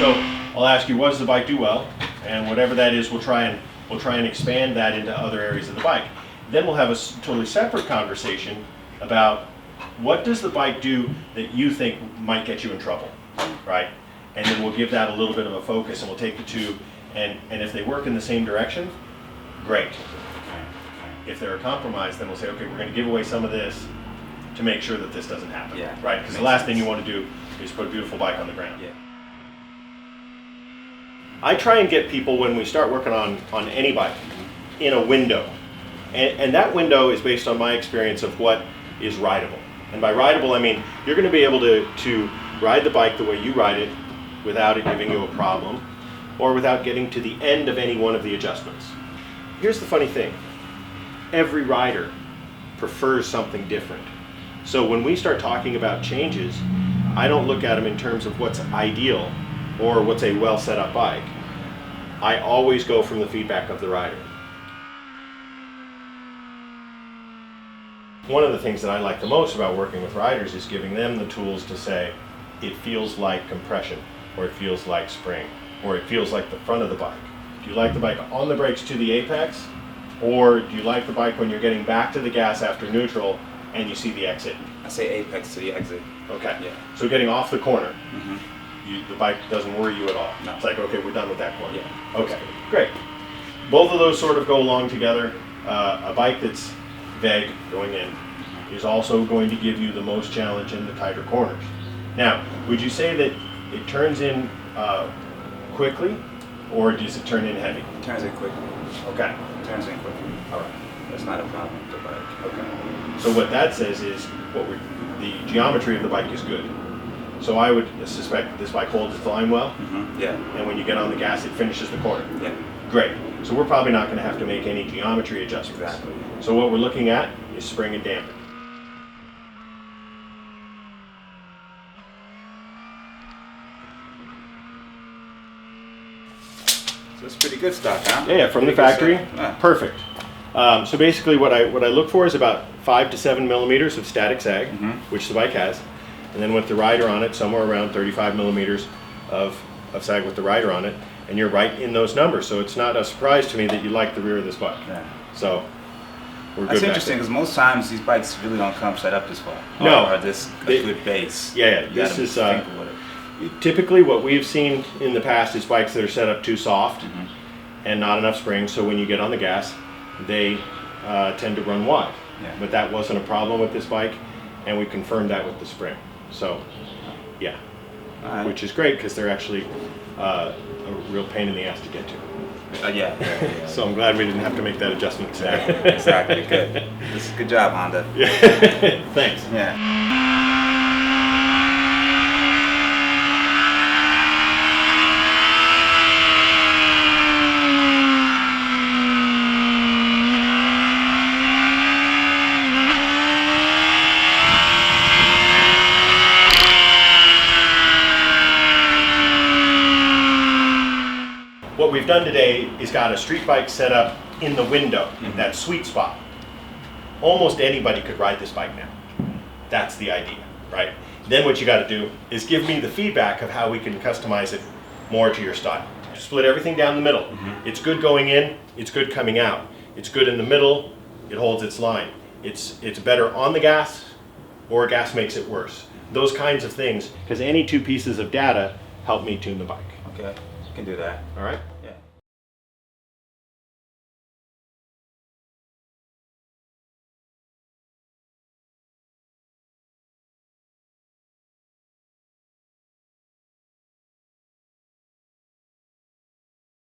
So I'll ask you, what does the bike do well? And whatever that is, we'll try and expand that into other areas of the bike. Then we'll have a totally separate conversation about what does the bike do that you think might get you in trouble, right? And then we'll give that a little bit of a focus, and we'll take the two, and if they work in the same direction, great. If they're a compromise, then we'll say, okay, we're going to give away some of this to make sure that this doesn't happen, right? Because the last thing you want to do is put a beautiful bike on the ground. I try and get people, when we start working on any bike, in a window. And that window is based on my experience of what is rideable. And by rideable, I mean you're going to be able to ride the bike the way you ride it without it giving you a problem, or without getting to the end of any one of the adjustments. Here's the funny thing. Every rider prefers something different. So when we start talking about changes, I don't look at them in terms of what's ideal or what's a well set up bike. I always go from the feedback of the rider. One of the things that I like the most about working with riders is giving them the tools to say, it feels like compression, or it feels like spring, or it feels like the front of the bike. Do you like the bike on the brakes to the apex? Or do you like the bike when you're getting back to the gas after neutral and you see the exit? I say apex to the exit. Okay. Yeah. So getting off the corner, the bike doesn't worry you at all. No. It's like, okay, we're done with that corner. Yeah. Okay, great. Both of those sort of go along together. A bike that's vague going in is also going to give you the most challenge in the tighter corners. Now, would you say that it turns in quickly, or does it turn in heavy? It turns in quickly. Okay. It turns in quickly. All right. That's not a problem with the bike. Okay. So what that says is the geometry of the bike is good. So I would suspect that this bike holds its line well. Yeah. And when you get on the gas, it finishes the corner. Yeah. Great. So we're probably not going to have to make any geometry adjustments. Exactly. So what we're looking at is spring and dampen. So it's pretty good stuff, huh? Yeah, from the factory. Perfect. So basically what I look for is about 5 to 7 millimeters of static sag, which the bike has. And then with the rider on it, somewhere around 35 millimeters of sag with the rider on it. And you're right in those numbers. So it's not a surprise to me that you like the rear of this bike. Yeah. So we're good. That's interesting, because most times these bikes really don't come set up this far. No. Or this good base. Yeah, this is typically what we've seen in the past is bikes that are set up too soft and not enough spring. So when you get on the gas, they tend to run wide. Yeah. But that wasn't a problem with this bike, and we confirmed that with the spring. So, yeah, which is great because they're actually a real pain in the ass to get to. Yeah. So I'm glad we didn't have to make that adjustment today. Exactly. Good. This is good job, Honda. Yeah. Thanks. Yeah. What we've done today is got a street bike set up in the window, that sweet spot. Almost anybody could ride this bike now. That's the idea, right? Then what you got to do is give me the feedback of how we can customize it more to your style. Split everything down the middle. It's good going in, it's good coming out. It's good in the middle, it holds its line. It's better on the gas, or gas makes it worse. Those kinds of things, because any two pieces of data help me tune the bike. Okay, can do that. All right?